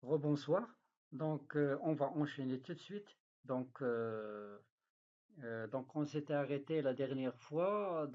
Rebonsoir. On va enchaîner tout de suite. Donc, on s'était arrêté la dernière fois.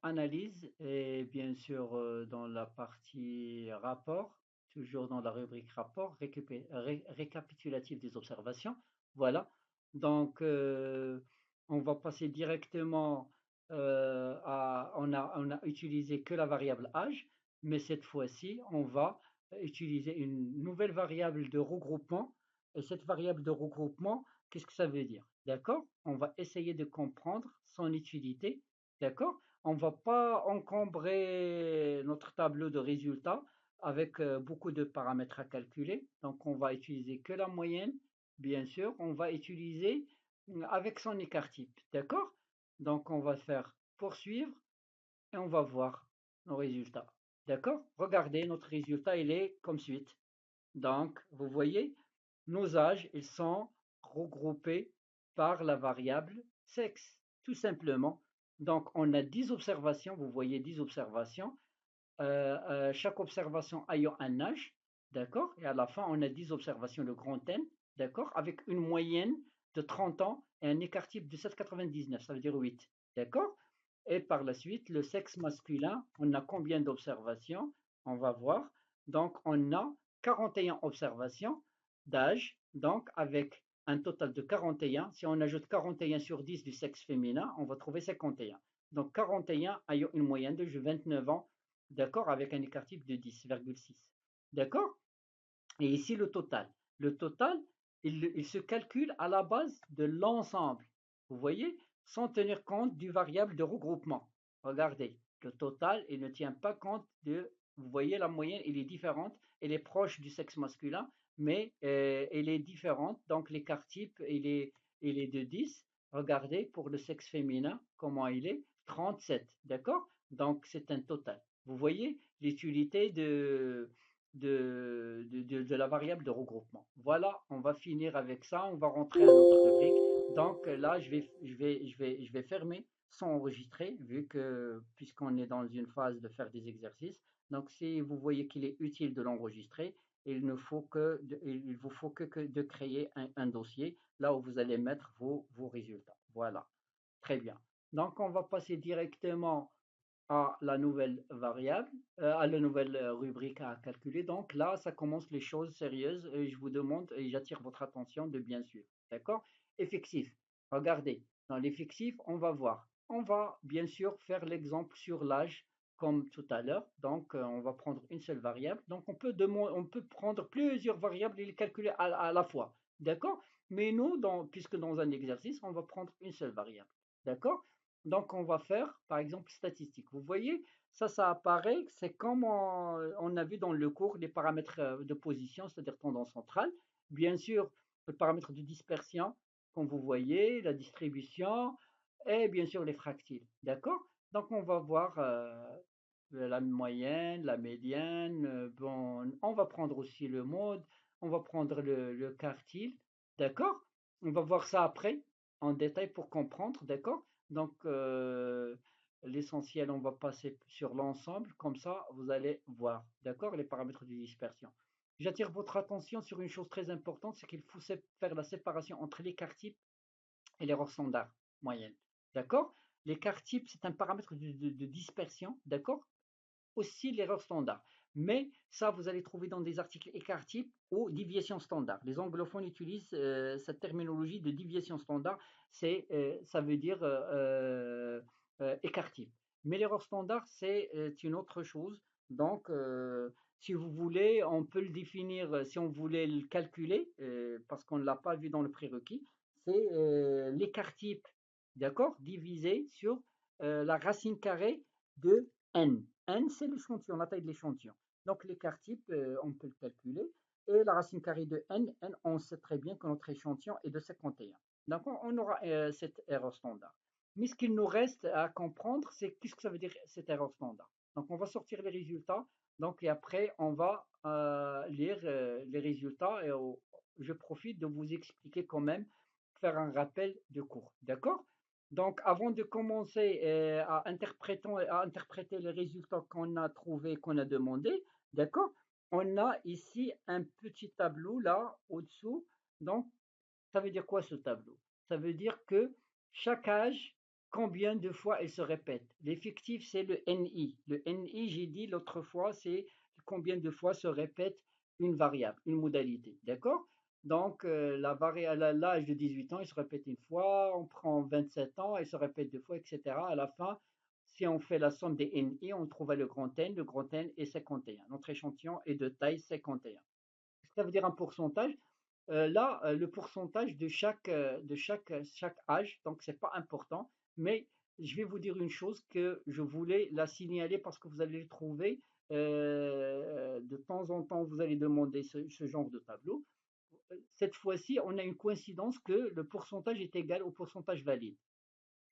Analyse et bien sûr dans la partie rapport, toujours dans la rubrique rapport, récapitulatif des observations. Voilà. Donc, on va passer directement on a utilisé que la variable âge, mais cette fois-ci, on va utiliser une nouvelle variable de regroupement. Et cette variable de regroupement, qu'est-ce que ça veut dire? D'accord? On va essayer de comprendre son utilité. D'accord? On ne va pas encombrer notre tableau de résultats avec beaucoup de paramètres à calculer. Donc, on va utiliser que la moyenne. Bien sûr, on va utiliser avec son écart type. D'accord? Donc, on va faire poursuivre et on va voir nos résultats. D'accord? Regardez, notre résultat, il est comme suite. Donc, vous voyez, nos âges, ils sont regroupés par la variable sexe, tout simplement. Donc, on a 10 observations, vous voyez 10 observations, chaque observation ayant un âge, d'accord? Et à la fin, on a 10 observations, le grand N, d'accord? Avec une moyenne de 30 ans et un écart type de 7,99, ça veut dire 8, d'accord? Et par la suite, le sexe masculin, on a combien d'observations? On va voir. Donc, on a 41 observations d'âge, donc avec un total de 41. Si on ajoute 41 sur 10 du sexe féminin, on va trouver 51. Donc, 41 ayant une moyenne de 29 ans, d'accord, avec un écart type de 10,6. D'accord? Et ici, le total. Le total, il se calcule à la base de l'ensemble. Vous voyez, sans tenir compte du variable de regroupement. Regardez, le total, il ne tient pas compte de, vous voyez, la moyenne, elle est différente, elle est proche du sexe masculin, mais elle est différente. Donc, l'écart type, il est de 10. Regardez, pour le sexe féminin, comment il est? 37, d'accord? Donc, c'est un total. Vous voyez l'utilité de la variable de regroupement. Voilà, on va finir avec ça, on va rentrer à notre rubrique. Donc là, je vais fermer sans enregistrer, vu que, puisqu'on est dans une phase de faire des exercices. Donc si vous voyez qu'il est utile de l'enregistrer, il vous faut que de créer un dossier, là où vous allez mettre vos résultats. Voilà, très bien. Donc on va passer directement à la nouvelle variable, à la nouvelle rubrique à calculer. Donc là, ça commence les choses sérieuses et je vous demande et j'attire votre attention de bien suivre. D'accord? Effectif. Regardez, dans l'effectif, on va voir. On va bien sûr faire l'exemple sur l'âge comme tout à l'heure. Donc, on va prendre une seule variable. Donc, on peut prendre plusieurs variables et les calculer à la fois. D'accord? Mais nous, puisque dans un exercice, on va prendre une seule variable. D'accord? Donc, on va faire, par exemple, statistique. Vous voyez, ça apparaît, c'est comme on a vu dans le cours les paramètres de position, c'est-à-dire tendance centrale. Bien sûr, le paramètre de dispersion, comme vous voyez, la distribution, et bien sûr les fractiles. D'accord? Donc, on va voir la moyenne, la médiane. Bon, on va prendre aussi le mode, on va prendre le quartile. D'accord? On va voir ça après, en détail pour comprendre. D'accord? Donc, l'essentiel, on va passer sur l'ensemble, comme ça, vous allez voir, d'accord, les paramètres de dispersion. J'attire votre attention sur une chose très importante, c'est qu'il faut faire la séparation entre l'écart type et l'erreur standard moyenne, d'accord? L'écart type, c'est un paramètre de dispersion, d'accord? Aussi l'erreur standard. Mais ça, vous allez trouver dans des articles écart type ou déviation standard. Les anglophones utilisent cette terminologie de déviation standard. Ça veut dire écart type. Mais l'erreur standard, c'est une autre chose. Donc, si vous voulez, on peut le définir, si on voulait le calculer, parce qu'on ne l'a pas vu dans le prérequis, c'est l'écart type, d'accord, divisé sur la racine carrée de n. N, c'est l'échantillon, la taille de l'échantillon. Donc l'écart type, on peut le calculer. Et la racine carrée de n, on sait très bien que notre échantillon est de 51. Donc on aura cette erreur standard. Mais ce qu'il nous reste à comprendre, c'est qu'est-ce que ça veut dire cette erreur standard. Donc on va sortir les résultats. Donc et après, on va lire les résultats. Je profite de vous expliquer quand même, faire un rappel de cours. D'accord? Donc, avant de commencer à interpréter les résultats qu'on a trouvés, qu'on a demandé, d'accord, on a ici un petit tableau là au-dessous. Donc, ça veut dire quoi ce tableau? Ça veut dire que chaque âge, combien de fois elle se répète? L'effectif, c'est le NI. Le NI, j'ai dit l'autre fois, c'est combien de fois se répète une variable, une modalité. D'accord? Donc, l'âge de 18 ans, il se répète une fois. On prend 27 ans, il se répète deux fois, etc. À la fin, si on fait la somme des NI, on trouve le grand N. Le grand N est 51. Notre échantillon est de taille 51. Ça veut dire un pourcentage. Là, le pourcentage chaque âge, donc c'est pas important, mais je vais vous dire une chose que je voulais la signaler parce que vous allez le trouver de temps en temps, vous allez demander ce genre de tableau. Cette fois-ci, on a une coïncidence que le pourcentage est égal au pourcentage valide.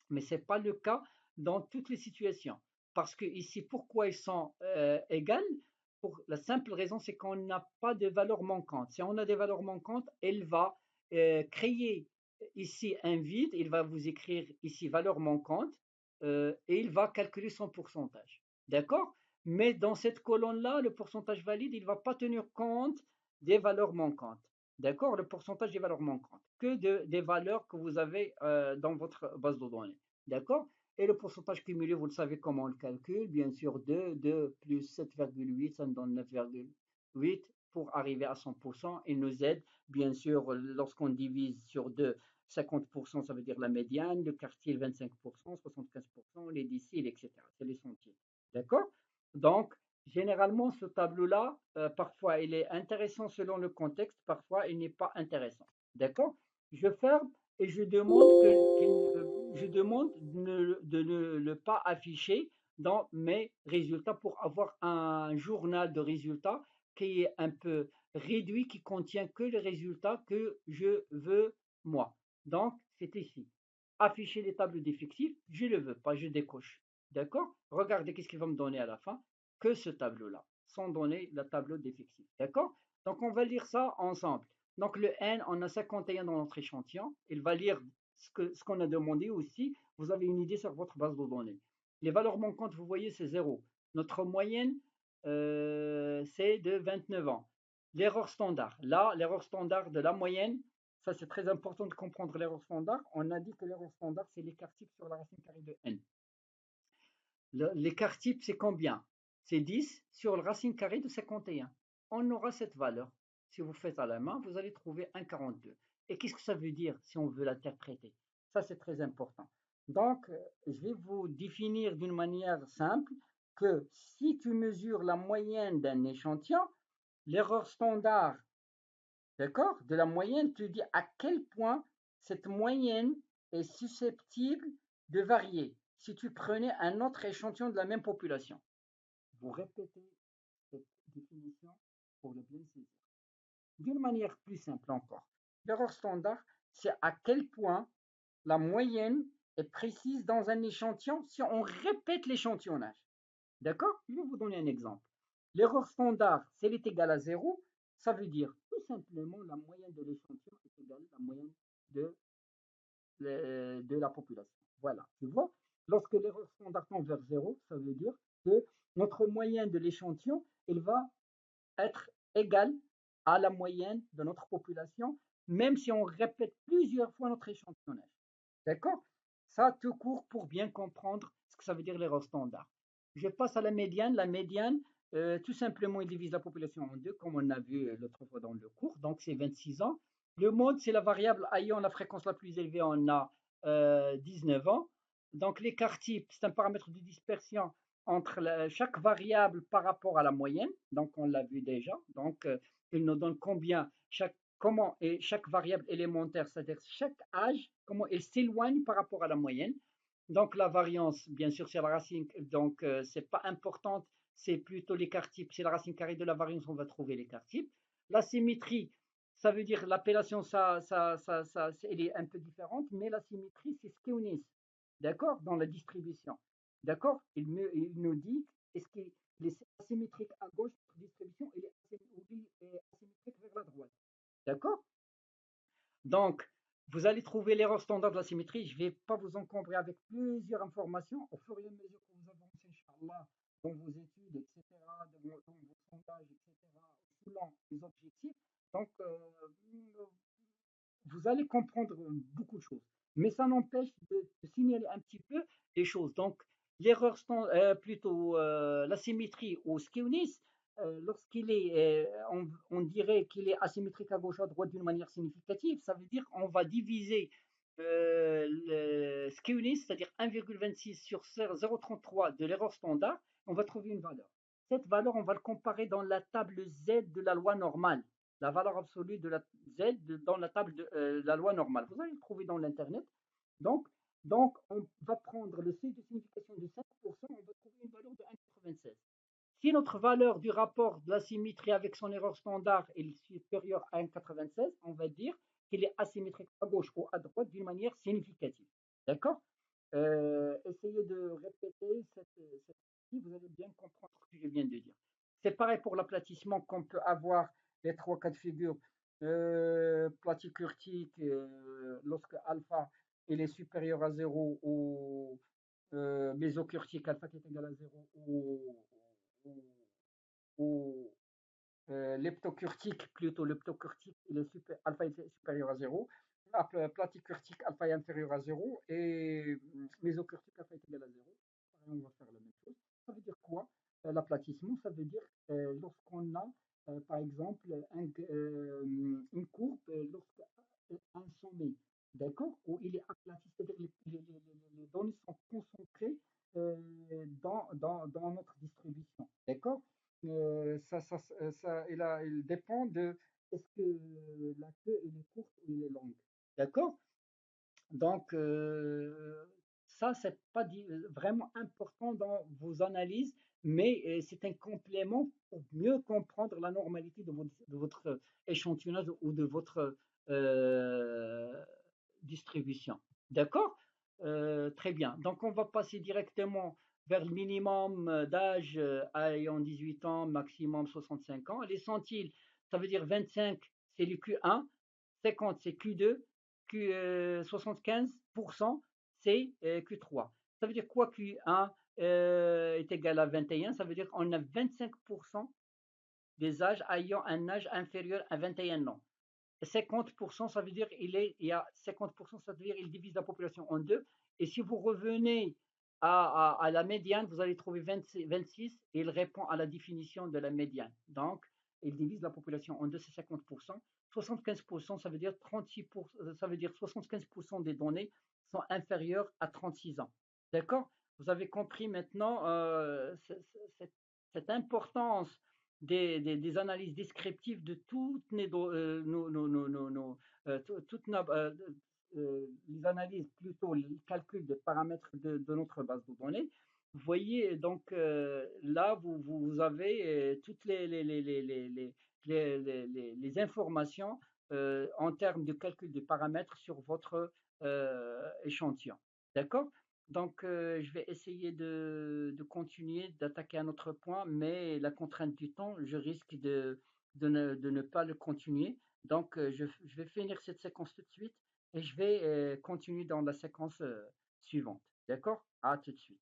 Mais ce n'est pas le cas dans toutes les situations. Parce que ici, pourquoi ils sont égales? Pour la simple raison, c'est qu'on n'a pas de valeur manquante. Si on a des valeurs manquantes, elle va créer ici un vide, il va vous écrire ici valeur manquante et il va calculer son pourcentage. D'accord? Mais dans cette colonne-là, le pourcentage valide, il ne va pas tenir compte des valeurs manquantes. D'accord? Le pourcentage des valeurs manquantes, que des valeurs que vous avez dans votre base de données. D'accord? Et le pourcentage cumulé, vous le savez comment on le calcule. Bien sûr, 2 plus 7,8, ça nous donne 9,8 pour arriver à 100%. Il nous aide, bien sûr, lorsqu'on divise sur 2, 50%, ça veut dire la médiane, le quartile 25%, 75%, les déciles, etc. C'est les centimes. D'accord? Donc, généralement, ce tableau-là, parfois, il est intéressant selon le contexte, parfois, il n'est pas intéressant. D'accord? Je ferme et je demande de ne le pas afficher dans mes résultats pour avoir un journal de résultats qui est un peu réduit, qui contient que les résultats que je veux moi. Donc, c'est ici. Afficher les tables d'effectifs, je ne le veux pas, je décoche. D'accord? Regardez qu'est-ce qu'il va me donner à la fin, que ce tableau-là, sans donner le tableau d'effectifs. D'accord? Donc, on va lire ça ensemble. Donc, le N, on a 51 dans notre échantillon. Il va lire ce qu'on a demandé aussi. Vous avez une idée sur votre base de données. Les valeurs manquantes, vous voyez, c'est 0. Notre moyenne, c'est de 29 ans. L'erreur standard. Là, l'erreur standard de la moyenne, ça c'est très important de comprendre l'erreur standard. On a dit que l'erreur standard, c'est l'écart type sur la racine carrée de n. L'écart type, c'est combien? C'est 10 sur la racine carrée de 51. On aura cette valeur. Si vous faites à la main, vous allez trouver 1,42. Et qu'est-ce que ça veut dire si on veut l'interpréter? Ça, c'est très important. Donc, je vais vous définir d'une manière simple que si tu mesures la moyenne d'un échantillon, l'erreur standard, d'accord, de la moyenne te dit à quel point cette moyenne est susceptible de varier si tu prenais un autre échantillon de la même population. Vous répétez cette définition pour le bien saisir. D'une manière plus simple encore, l'erreur standard, c'est à quel point la moyenne est précise dans un échantillon si on répète l'échantillonnage. D'accord? Je vais vous donner un exemple. L'erreur standard, si elle est égale à 0, ça veut dire tout simplement la moyenne de l'échantillon est égale à la moyenne de la population. Voilà, tu vois? Lorsque l'erreur standard tend vers 0, ça veut dire que notre moyenne de l'échantillon, elle va être égale à la moyenne de notre population, même si on répète plusieurs fois notre échantillonnage. D'accord? Ça tout court pour bien comprendre ce que ça veut dire l'erreur standard. Je passe à la médiane. La médiane, tout simplement, il divise la population en deux, comme on a vu l'autre fois dans le cours. Donc, c'est 26 ans. Le mode, c'est la variable ayant la fréquence la plus élevée. On a 19 ans. Donc, l'écart type, c'est un paramètre de dispersion entre chaque variable par rapport à la moyenne. Donc, on l'a vu déjà. Donc, il nous donne comment est chaque variable élémentaire, c'est-à-dire chaque âge, comment elle s'éloigne par rapport à la moyenne. Donc, la variance, bien sûr, c'est la racine. Donc, c'est pas importante, c'est plutôt l'écart type. C'est la racine carrée de la variance, on va trouver l'écart type. La symétrie, ça veut dire l'appellation, elle est un peu différente, mais la symétrie, c'est skewness. D'accord? Dans la distribution. D'accord? Il nous dit est-ce qu'il est asymétrique à gauche, distribution, il est asymétrique vers la droite. D'accord? Donc, vous allez trouver l'erreur standard de la symétrie. Je ne vais pas vous encombrer avec plusieurs informations. Au fur et à mesure que vous avancez, Inch'Allah, dans vos études, etc., dans vos sondages, etc., selon les objectifs. Donc, vous allez comprendre beaucoup de choses. Mais ça n'empêche de signaler un petit peu les choses. Donc, l'erreur, plutôt l'asymétrie ou skewness, lorsqu'il est, on dirait qu'il est asymétrique à gauche à droite d'une manière significative, ça veut dire qu'on va diviser le skewness, c'est-à-dire 1,26 sur 0,33 de l'erreur standard, on va trouver une valeur. Cette valeur, on va le comparer dans la table Z de la loi normale, la valeur absolue de la Z dans la table de la loi normale. Vous allez le trouver dans l'Internet. Donc, donc, on va prendre le seuil de signification de 5%, on va trouver une valeur de 1,96. Si notre valeur du rapport de la symétrie avec son erreur standard est supérieure à 1,96, on va dire qu'il est asymétrique à gauche ou à droite d'une manière significative. D'accord. Essayez de répéter cette partie, vous allez bien comprendre ce que je viens de dire. C'est pareil pour l'aplatissement qu'on peut avoir les trois cas de figure. Platicurtique, lorsque alpha il est supérieur à 0 ou mésocurtique, alpha qui est égal à 0 ou leptocurtique, plutôt leptocurtique, alpha est supérieur à 0, platicurtique, alpha est inférieur à 0, et mésocurtique, alpha est égal à 0. On va faire la même chose. Ça veut dire quoi? L'aplatissement, ça veut dire lorsqu'on a, par exemple, une courbe, lorsqu'un sommet, d'accord, où il est aplati, c'est-à-dire les données sont concentrées dans notre distribution, d'accord. Il dépend de est-ce que la queue elle est courte ou elle est longue. D'accord? Donc, ça, c'est pas vraiment important dans vos analyses, mais c'est un complément pour mieux comprendre la normalité de votre échantillonnage ou de votre euh, distribution. D'accord? Très bien. Donc, on va passer directement vers le minimum d'âge ayant 18 ans, maximum 65 ans. Les centiles, ça veut dire 25, c'est le Q1, 50, c'est Q2, 75%, c'est Q3. Ça veut dire quoi Q1 est égal à 21? Ça veut dire qu'on a 25% des âges ayant un âge inférieur à 21 ans. 50%, ça veut dire il y a 50%, ça veut dire il divise la population en deux. Et si vous revenez à la médiane, vous allez trouver 26 et il répond à la définition de la médiane. Donc, il divise la population en deux, c'est 50%. 75%, ça veut dire 36%, ça veut dire 75% des données sont inférieures à 36 ans. D'accord? Vous avez compris maintenant cette importance des analyses descriptives de toutes les analyses, plutôt le calcul des paramètres de notre base de données. Vous voyez, donc là, vous avez toutes les informations en termes de calcul des paramètres sur votre échantillon. D'accord? Donc, je vais essayer de continuer, d'attaquer un autre point, mais la contrainte du temps, je risque de ne pas le continuer. Donc, je vais finir cette séquence tout de suite et je vais continuer dans la séquence suivante. D'accord? À tout de suite.